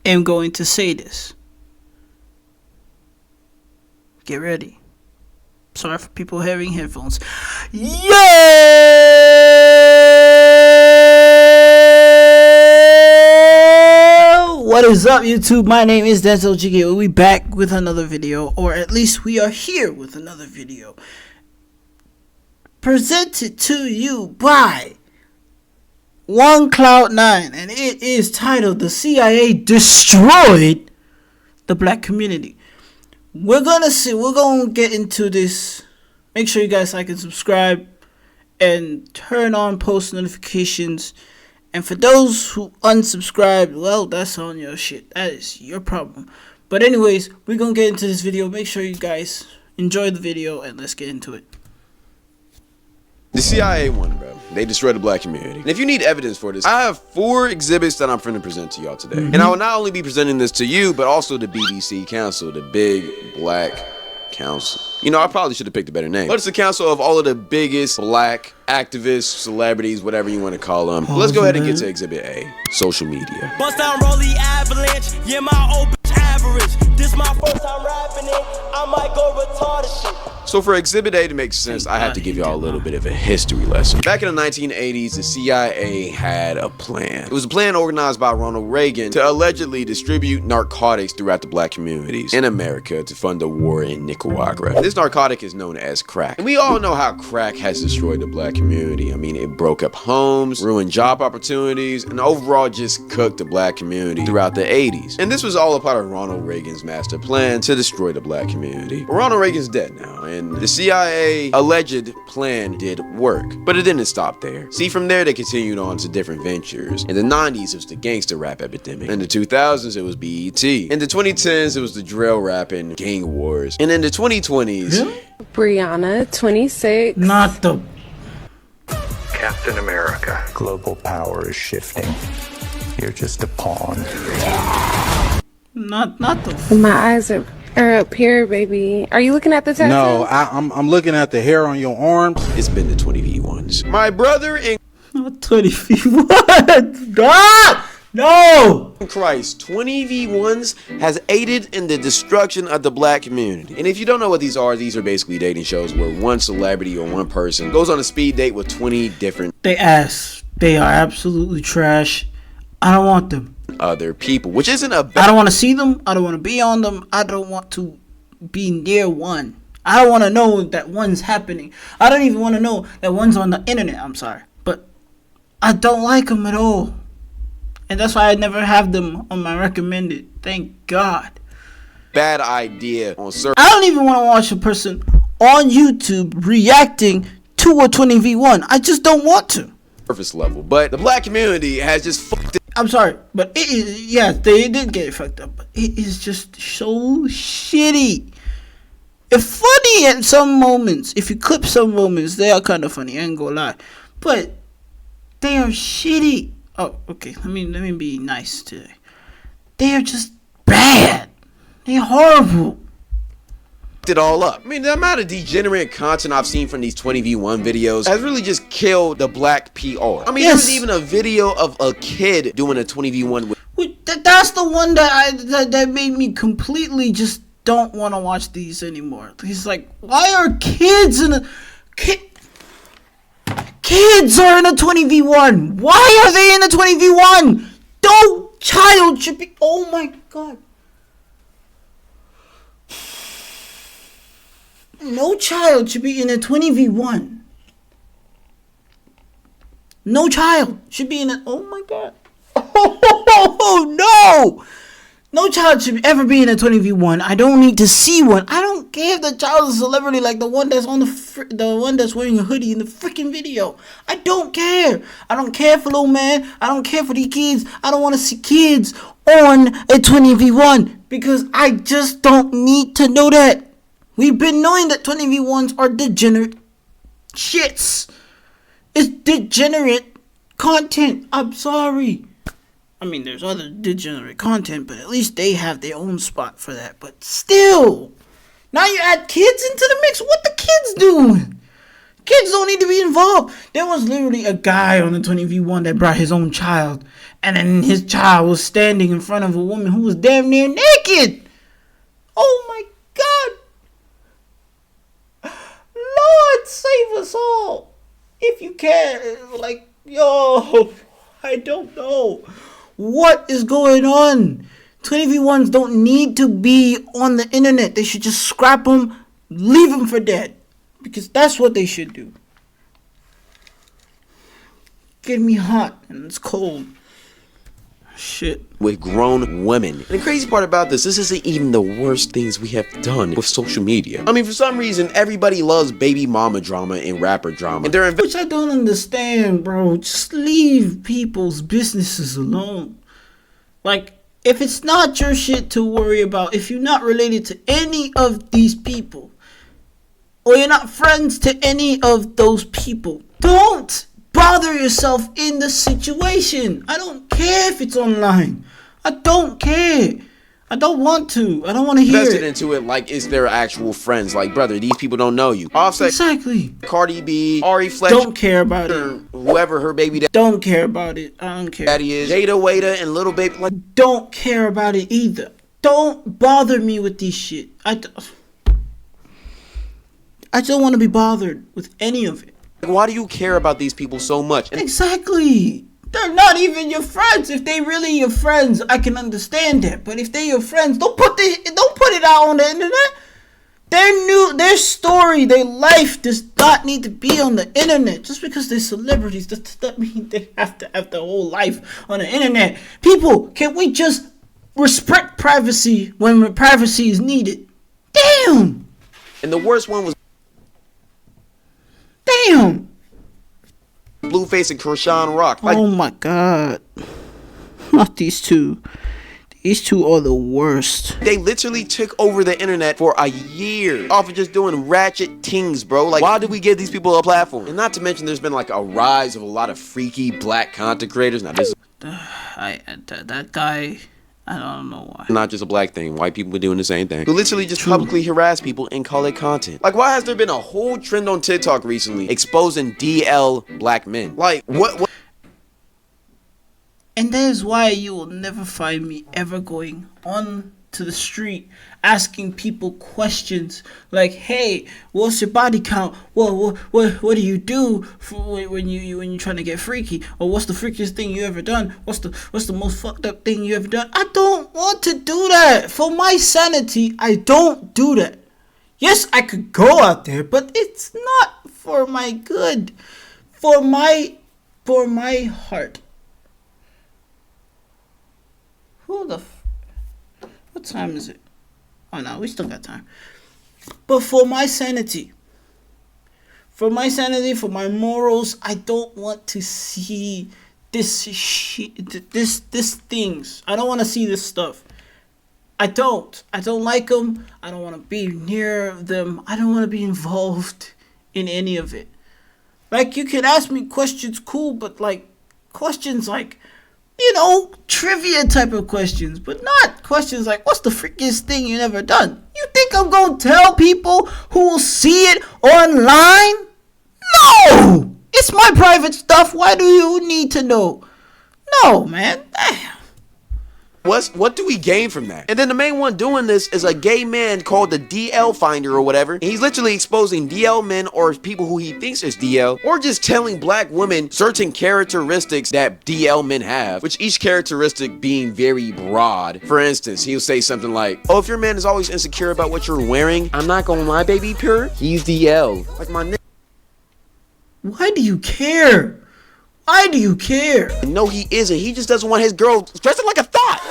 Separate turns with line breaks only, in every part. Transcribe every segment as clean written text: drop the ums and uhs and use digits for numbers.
am going to say this. Get ready. Sorry for people having headphones. Yeah! What is up, YouTube? My name is Denzel Jiggy. We back with another video, or at least we are here with another video. Presented to you by Cloud9, and it is titled "The CIA Destroyed the Black Community." We're gonna get into this. Make sure you guys like and subscribe and turn on post notifications. And for those who unsubscribed, well, that's on your shit. That is your problem. But anyways, we're gonna get into this video. Make sure you guys enjoy the video and let's get into it.
The CIA won, bro. They destroyed the black community. And if you need evidence for this, I have 4 exhibits that I'm finna present to y'all today. And I will not only be presenting this to you, but also the BBC Council, the Big Black Council. You know, I probably should have picked a better name. But it's the council of all of the biggest black activists, celebrities, whatever you want to call them. Let's go ahead and get to Exhibit A, social media.
Bust down Rolly Avalanche, yeah, my old bitch average. This my first time rapping it, I might go retarded shit.
So for Exhibit A to make sense, I have to give y'all a little bit of a history lesson. Back in the 1980s, the CIA had a plan. It was a plan organized by Ronald Reagan to allegedly distribute narcotics throughout the black communities in America to fund the war in Nicaragua. This narcotic is known as crack. And we all know how crack has destroyed the black community. I mean, it broke up homes, ruined job opportunities, and overall just cooked the black community throughout the 80s. And this was all a part of Ronald Reagan's master plan to destroy the black community. But Ronald Reagan's dead now, and the CIA alleged plan did work, but it didn't stop there. See, from there they continued on to different ventures. In the 90s, it was the gangster rap epidemic. In the 2000s, it was BET. In the 2010s, it was the drill rap and gang wars. And in the 2020s,
Brianna, 26.
Not the
Captain America. Global power is shifting. You're just a pawn.
not the
My eyes are up here, baby. Are you looking at the tattoo?
No, I'm looking at the hair on your arms.
it's been the 20v1s. My brother in
not 20 feet. What? Ah! No!
Christ, 20v1s has aided in the destruction of the black community. And if you don't know what these are basically dating shows where one celebrity or one person goes on a speed date with 20 different
They ass. They are absolutely trash. I don't want them.
other people, which isn't a
I
bad.
don't want to see them. I don't want to be on them. I don't want to be near one. I don't want to know that one's happening. I don't even want to know that one's on the internet. I'm sorry. But I don't like them at all. And that's why I never have them on my recommended. Thank God.
Bad idea on
I don't even want to watch a person on YouTube reacting to a 20v1. I just don't want to.
surface level, but the black community has just fucked it.
I'm sorry, but it is, yes, they did get it fucked up, but it is just so shitty. It's funny at some moments. If you clip some moments, they are kind of funny, I ain't gonna lie. But they are shitty. Oh, okay, let me be nice today. They are just bad. They're horrible.
It all up. I mean, the amount of degenerate content I've seen from these 20v1 videos has really just killed the black PR. I mean,
Yes.
There's even a video of a kid doing a 20v1 with
That's the one that made me completely just don't want to watch these anymore. He's like, why are kids in a kids are in a 20v1? Why are they in a 20v1? No child should be. Oh my God. No child should be in a 20v1. No child should be in a. Oh my God. Oh no. No child should ever be in a 20v1. I don't need to see one. I don't care if the child is a celebrity like the one that's on the one that's wearing a hoodie in the freaking video. I don't care. I don't care for little man. I don't care for these kids. I don't want to see kids on a 20v1 because I just don't need to know that. We've been knowing that 20v1s are degenerate shits. It's degenerate content. I'm sorry. I mean, there's other degenerate content, but at least they have their own spot for that. But still, now you add kids into the mix. What the kids doing? Kids don't need to be involved. There was literally a guy on the 20v1 that brought his own child, And then his child was standing in front of a woman who was damn near naked. Oh my God. Lord, save us all. If you can. Like, yo, I don't know. What is going on? 20v1s don't need to be on the internet. They should just scrap them, leave them for dead. Because that's what they should do. Getting me hot and it's cold. Shit.
With grown women. And the crazy part about this isn't even the worst things we have done with social media. I mean, for some reason, everybody loves baby mama drama and rapper drama. And they're
which I don't understand, bro. Just leave people's businesses alone. Like, if it's not your shit to worry about, if you're not related to any of these people, or you're not friends to any of those people, don't bother yourself in the situation. I don't care if it's online. I don't care. I don't want to. I don't want to hear
invested
it.
into it like it's their actual friends. Like, brother, these people don't know you. Offset,
exactly.
Cardi B, Ari Fletcher,
don't care about it.
Whoever her baby
don't care about it. I don't care.
Daddy is Jada Waiter and Little Baby. Like,
don't care about it either. Don't bother me with this shit. I don't want to be bothered with any of it.
Why do you care about these people so much?
Exactly. They're not even your friends. If they really your friends, I can understand that. But if they're your friends, don't put it out on the internet. Their story, their life does not need to be on the internet. Just because they're celebrities does not mean they have to have their whole life on the internet. People, can we just respect privacy when privacy is needed? Damn.
And the worst one was
damn.
Blueface and Krishan Rock.
Like, oh my God. Not these two. These two are the worst.
They literally took over the internet for a year off of just doing ratchet things, bro. Like, why did we give these people a platform? And not to mention, there's been like a rise of a lot of freaky black content creators. Now, this is
that guy, I don't know why.
Not just a black thing. White people were doing the same thing. Who literally just publicly harass people and call it content. Like, why has there been a whole trend on TikTok recently exposing DL black men? Like, what?
And that is why you will never find me ever going on to the street asking people questions like, "Hey, what's your body count? What do you do for when you're trying to get freaky? Or what's the freakiest thing you ever done? What's the most fucked up thing you ever done?" I don't want to do that. For my sanity, I don't do that. Yes, I could go out there, but it's not for my good. For my heart. What time is it? Oh no, we still got time. But for my sanity, for my morals, I don't want to see this things. I don't want to see this stuff. I don't like them. I don't want to be near them. I don't want to be involved in any of it. Like, you can ask me questions, cool, but like questions like, you know, trivia type of questions, but not questions like, what's the freakiest thing you ever done? You think I'm going to tell people who will see it online? No! It's my private stuff. Why do you need to know? No, man. Damn.
What do we gain from that? And then the main one doing this is a gay man called the DL Finder or whatever. And he's literally exposing DL men or people who he thinks is DL, or just telling black women certain characteristics that DL men have, which each characteristic being very broad. For instance, he'll say something like, "Oh, if your man is always insecure about what you're wearing, I'm not gonna lie, baby, pure, he's DL." Like, my nigga.
Why do you care? Why do you care?
No, he isn't. He just doesn't want his girl dressing like a thought.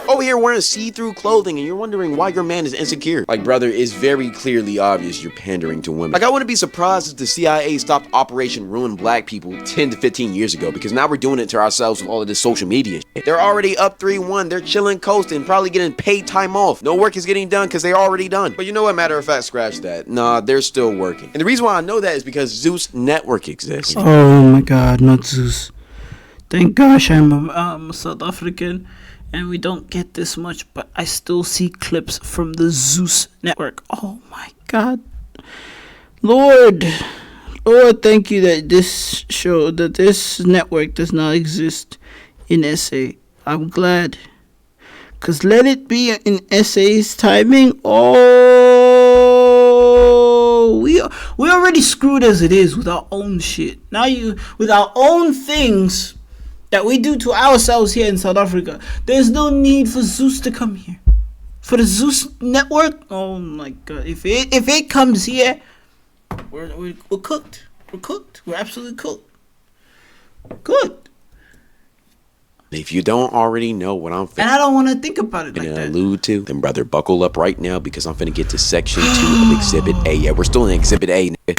Over here wearing see-through clothing, and you're wondering why your man is insecure. Like, brother, it's very clearly obvious you're pandering to women. Like, I wouldn't be surprised if the CIA stopped Operation Ruin Black People 10 to 15 years ago, because now we're doing it to ourselves with all of this social media shit. They're already up 3-1. They're chilling, coasting, probably getting paid time off. No work is getting done because they're already done. But you know what? Matter of fact, scratch that. Nah, they're still working. And the reason why I know that is because Zeus Network exists.
Oh my God, not Zeus. Thank gosh I'm a South African and we don't get this much, but I still see clips from the Zeus Network. Oh my God. Lord, thank you that this network does not exist in SA. I'm glad. Cause let it be in SA's timing. Oh, we already screwed as it is with our own shit. Now with our own things that we do to ourselves here in South Africa. There's no need for Zeus to come here. For the Zeus network, oh my god! If it comes here, we're cooked. We're cooked. We're absolutely cooked. Good.
If you don't already know what I'm
and I don't want to think about it like that.
Allude to, then brother, buckle up right now because I'm finna get to section 2 of Exhibit A. Yeah, we're still in Exhibit A, nigga.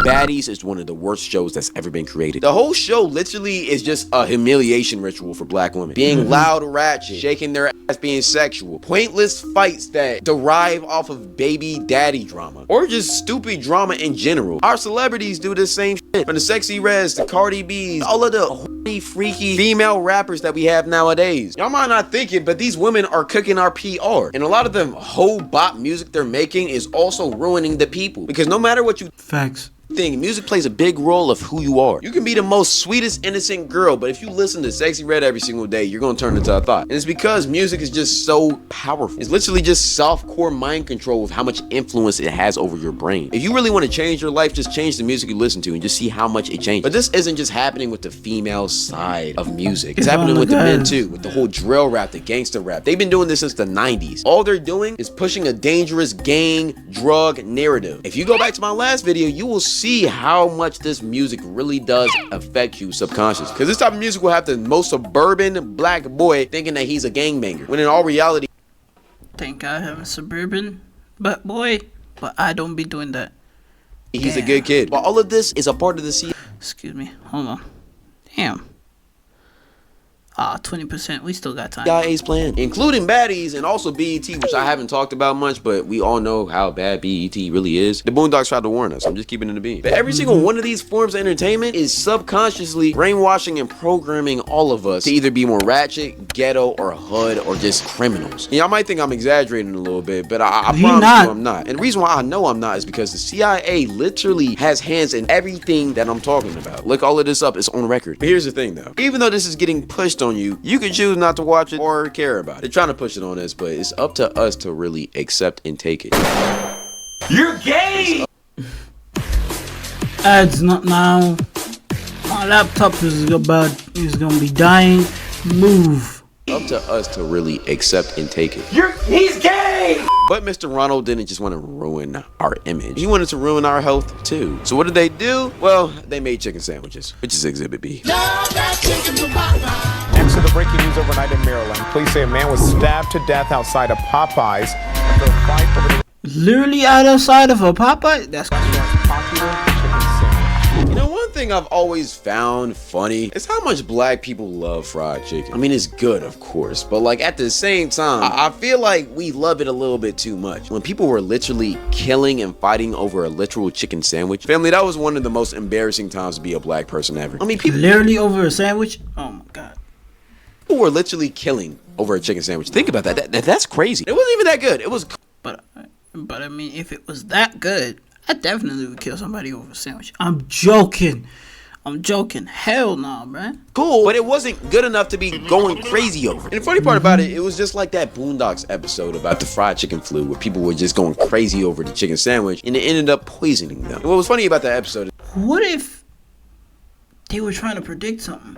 Baddies is one of the worst shows that's ever been created. The whole show literally is just a humiliation ritual for black women. Being loud, ratchet, shaking their ass, being sexual. Pointless fights that derive off of baby daddy drama. Or just stupid drama in general. Our celebrities do the same shit. From the Sexy Reds, the Cardi B's, all of the horny, freaky female rappers that we have nowadays. Y'all might not think it, but these women are cooking our PR. And a lot of them whole bop music they're making is also ruining the people. Because no matter what you
Facts.
thing, music plays a big role of who you are. You can be the most sweetest innocent girl, but if you listen to Sexy Red every single day, you're gonna turn into a thought. And it's because music is just so powerful. It's literally just softcore mind control with how much influence it has over your brain. If you really want to change your life, just change the music you listen to and just see how much it changes. But this isn't just happening with the female side of music. It's happening with the men too, with the whole drill rap, the gangster rap. They've been doing this since the 90s. All they're doing is pushing a dangerous gang, drug narrative. If you go back to my last video, you will see how much this music really does affect you subconsciously. Because this type of music will have the most suburban black boy thinking that he's a gangbanger, when in all reality,
Thank God I have a suburban boy, but I don't be doing that.
he's a good kid. But all of this is a part of the CIA.
Excuse me. Hold on. Damn. 20%. We still got time.
CIA's plan, including baddies and also BET, which I haven't talked about much, but we all know how bad BET really is. The Boondocks tried to warn us. I'm just keeping it in the bean. But every single one of these forms of entertainment is subconsciously brainwashing and programming all of us to either be more ratchet, ghetto, or hood, or just criminals. Y'all might think I'm exaggerating a little bit, but I promise you I'm not. And the reason why I know I'm not is because the CIA literally has hands in everything that I'm talking about. Look all of this up. It's on record. But here's the thing though. Even though this is getting pushed on you, you can choose not to watch it or care about it. They're trying to push it on us, but it's up to us to really accept and take it.
You're gay!
Ads not now. My laptop is gonna be dying. Move.
Up to us to really accept and take it.
He's gay!
But Mr. Ronald didn't just want to ruin our image. He wanted to ruin our health too. So what did they do? Well, they made chicken sandwiches, which is Exhibit B.
Next to the breaking news overnight in Maryland, police say a man was stabbed to death outside of Popeyes after a fight over the
Literally outside of a Popeye? That's
popular chicken sandwich.
You know, one thing I've always found funny is how much black people love fried chicken. I mean, it's good, of course, but like at the same time, I feel like we love it a little bit too much. When people were literally killing and fighting over a literal chicken sandwich, family, that was one of the most embarrassing times to be a black person ever. I mean, people
literally over a sandwich? Oh my God.
People were literally killing over a chicken sandwich. Think about that. That's crazy. It wasn't even that good. It was.
But I mean, if it was that good, I definitely would kill somebody over a sandwich. I'm joking. Hell no, man.
Cool, but it wasn't good enough to be going crazy over. And the funny part about it, it was just like that Boondocks episode about the fried chicken flu, where people were just going crazy over the chicken sandwich, and it ended up poisoning them. And what was funny about that episode,
what if they were trying to predict something?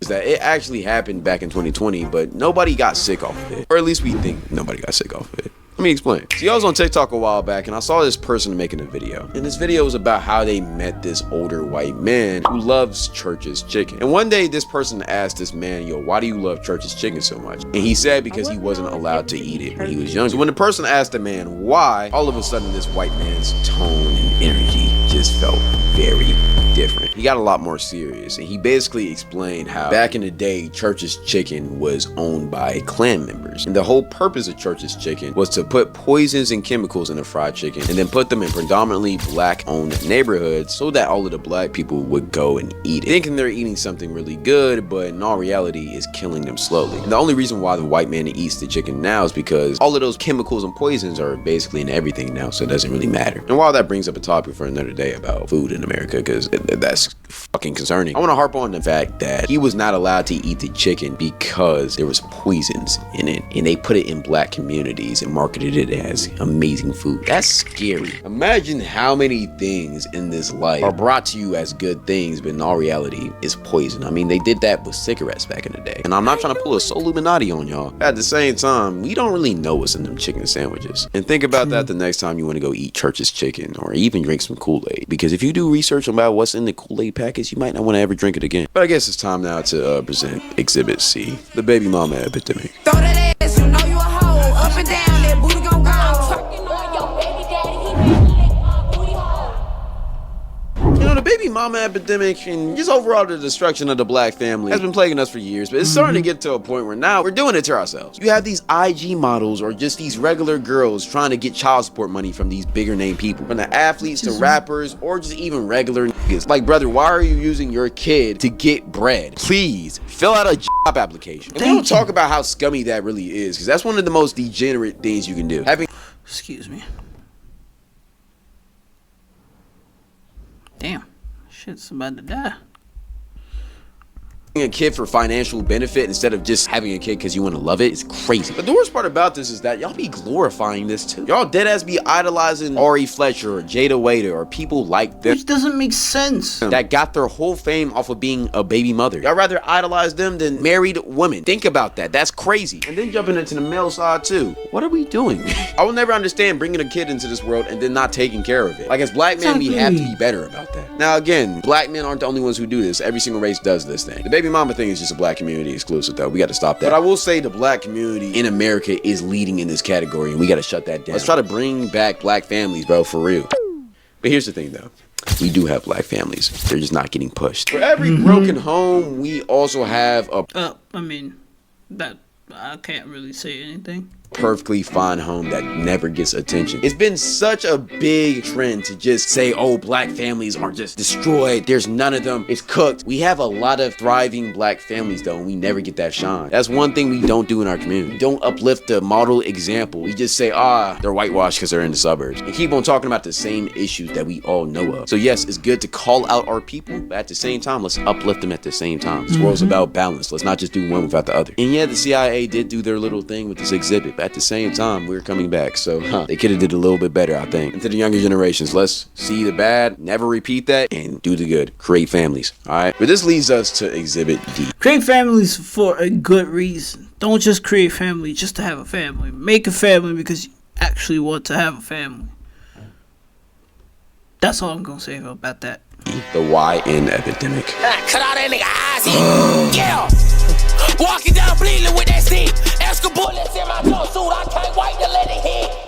is that it actually happened back in 2020, but nobody got sick off of it. Or at least we think nobody got sick off of it. Let me explain. See, I was on TikTok a while back and I saw this person making a video. And this video was about how they met this older white man who loves Church's chicken. And one day this person asked this man, yo, why do you love Church's chicken so much? And he said because he wasn't allowed to eat it when he was young. So when the person asked the man why, all of a sudden this white man's tone and energy just felt very different. different. He got a lot more serious, and he basically explained how back in the day, Church's Chicken was owned by Klan members. And the whole purpose of Church's Chicken was to put poisons and chemicals in the fried chicken and then put them in predominantly black-owned neighborhoods so that all of the black people would go and eat it, thinking they're eating something really good, but in all reality is killing them slowly. And the only reason why the white man eats the chicken now is because all of those chemicals and poisons are basically in everything now, so it doesn't really matter. And while that brings up a topic for another day about food in America, because that's fucking concerning, I want to harp on the fact that he was not allowed to eat the chicken because there was poisons in it, and they put it in black communities and marketed it as amazing food. That's scary. Imagine how many things in this life are brought to you as good things, but in all reality is poison. I mean, they did that with cigarettes back in the day. And I'm not trying to pull a Soul Illuminati on y'all. At the same time, we don't really know what's in them chicken sandwiches. And think about that the next time you want to go eat Church's Chicken or even drink some Kool-Aid. Because if you do research about what's in the Kool-Aid package, you might not want to ever drink it again. But I guess it's time now to present Exhibit C, the baby mama epidemic.
Throw that ass, you know you a hoe. Up and down, that booty gon' go. Twerking on your baby daddy, he make my booty hole.
You know, the baby mama epidemic and just overall the destruction of the black family has been plaguing us for years, but it's starting to get to a point where now we're doing it to ourselves. You have these IG models or just these regular girls trying to get child support money from these bigger name people, from the athletes to rappers or just even regular niggas. Like, brother, why are you using your kid to get bread? Please fill out a job application. And we don't talk about how scummy that really is, because that's one of the most degenerate things you can do.
Excuse me. Damn. Shit's about to die.
A kid for financial benefit instead of just having a kid because you want to love it is crazy. But the worst part about this is that y'all be glorifying this too. Y'all dead ass be idolizing Ari Fletcher or Jada Waiter or people like them.
Which doesn't make sense.
That got their whole fame off of being a baby mother. Y'all rather idolize them than married women. Think about that. That's crazy. And then jumping into the male side too. What are we doing? I will never understand bringing a kid into this world and then not taking care of it. Like, as black men, we have to be better about that. Now again, black men aren't the only ones who do this. Every single race does this thing. The baby mama thing is just a black community exclusive though. We got to stop that. But I will say the black community in America is leading in this category and we got to shut that down. Let's try to bring back black families, bro, for real. But here's the thing though. We do have black families. They're just not getting pushed. For every broken home, we also have a
I can't really say anything.
Perfectly fine home that never gets attention. It's been such a big trend to just say, oh, black families are just destroyed. There's none of them. It's cooked. We have a lot of thriving black families though, and we never get that shine. That's one thing we don't do in our community. We don't uplift the model example. We just say, they're whitewashed because they're in the suburbs. And keep on talking about the same issues that we all know of. So yes, it's good to call out our people, but at the same time, let's uplift them at the same time. This world's about balance. Let's not just do one without the other. And yeah, the CIA did do their little thing with this exhibit, but at the same time, we're coming back. So they could have did a little bit better, I think. And to the younger generations, let's see the bad, never repeat that, and do the good. Create families, all right? But this leads us to Exhibit D.
Create families for a good reason. Don't just create family just to have a family. Make a family because you actually want to have a family. That's all I'm gonna say about that.
The YN epidemic.
Cut out that nigga eyes. Yeah. Walking down bleeding with that stick. Extra bullets in my jumpsuit. I can't wait to let it hit.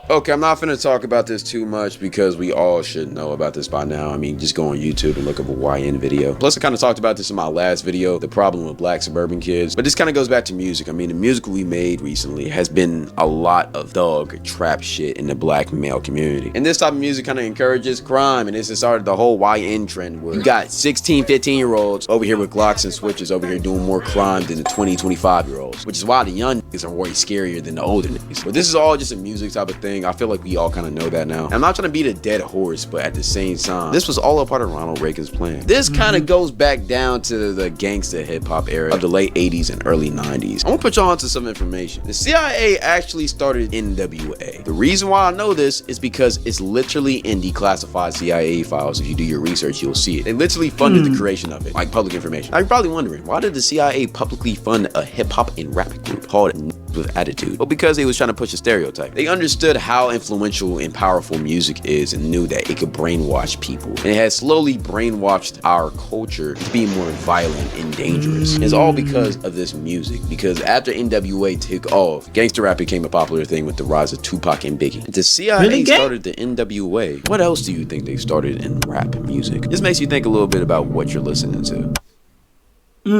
Okay, I'm not finna talk about this too much because we all should know about this by now. I mean, just go on YouTube and look up a YN video. Plus, I kind of talked about this in my last video, the problem with black suburban kids. But this kind of goes back to music. I mean, the music we made recently has been a lot of thug trap shit in the black male community. And this type of music kind of encourages crime, and this has started the whole YN trend where you got 16, 15-year-olds over here with Glocks and switches over here doing more crime than the 20, 25-year-olds. Which is why the young niggas are way scarier than the older niggas. But this is all just a music type of thing. I feel like we all kind of know that now. I'm not trying to beat a dead horse, but at the same time, this was all a part of Ronald Reagan's plan. This kind of goes back down to the gangsta hip-hop era of the late 80s and early 90s. I want to put y'all onto some information. The CIA actually started NWA. The reason why I know this is because it's literally in declassified CIA files. If you do your research, you'll see it. They literally funded the creation of it, like public information. Now you're probably wondering, why did the CIA publicly fund a hip-hop and rap group called with attitude, but because he was trying to push a stereotype. They understood how influential and powerful music is and knew that it could brainwash people. And it has slowly brainwashed our culture to be more violent and dangerous. It's all because of this music. Because after NWA took off, gangster rap became a popular thing with the rise of Tupac and Biggie. The CIA started the NWA. What else do you think they started in rap music? This makes you think a little bit about what you're listening to.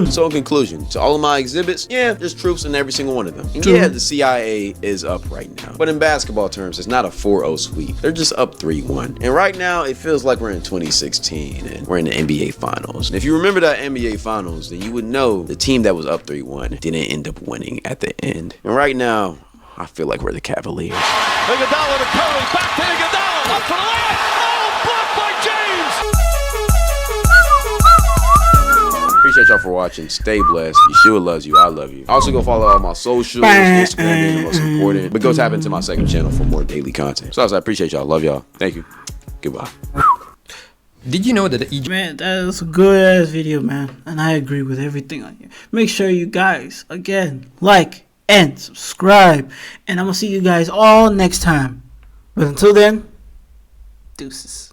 So in conclusion, to all of my exhibits, yeah, there's truths in every single one of them. And yeah, the CIA is up right now. But in basketball terms, it's not a 4-0 sweep. They're just up 3-1. And right now, it feels like we're in 2016 and we're in the NBA Finals. And if you remember that NBA Finals, then you would know the team that was up 3-1 didn't end up winning at the end. And right now, I feel like we're the Cavaliers.
Iguodala to Curry, back to Iguodala, up for the layup. Oh, blocked by James.
Appreciate y'all for watching. Stay blessed. Yeshua loves you. I love you. Also, go follow all my socials. Instagram being the most important. But go tap into my second channel for more daily content. So I appreciate y'all. Love y'all. Thank you. Goodbye.
Did you know that
Man, that is a good ass video, man. And I agree with everything on here. Make sure you guys, again, like and subscribe. And I'm going to see you guys all next time. But until then, deuces.